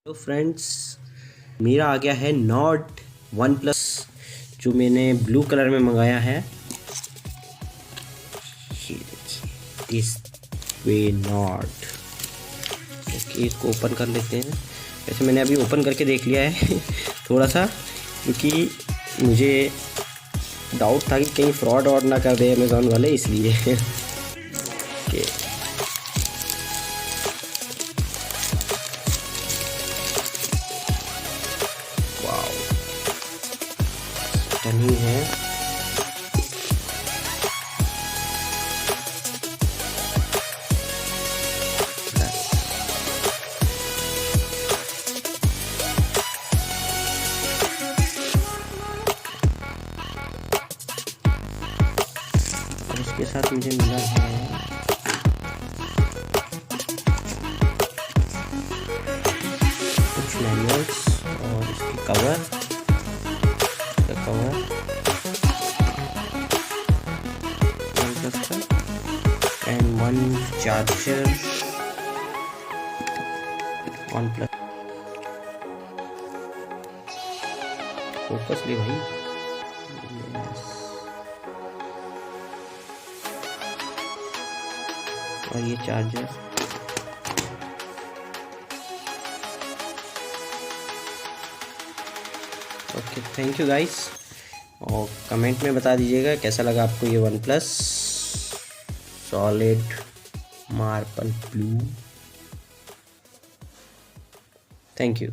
तो फ्रेंड्स, मेरा आ गया है नॉर्ड वन प्लस, जो मैंने ब्लू कलर में मंगाया है। ये देखिए, इस वे नॉर्ड। ओके, इसको ओपन कर लेते हैं। वैसे मैंने अभी ओपन करके देख लिया है थोड़ा सा, क्योंकि मुझे डाउट था कि कहीं फ्रॉड और ना कर दे अमेज़ॉन वाले, इसलिए ओके। वाओ, टनिंग है। और इसके साथ मुझे मिला है कुछ मैनुअल्स और इसकी cover and one charger one plus. Focus ले भाई। और ये charger. Okay, thank you guys. और कमेंट में बता दीजिएगा कैसा लगा आपको ये one plus solid marble blue. Thank you.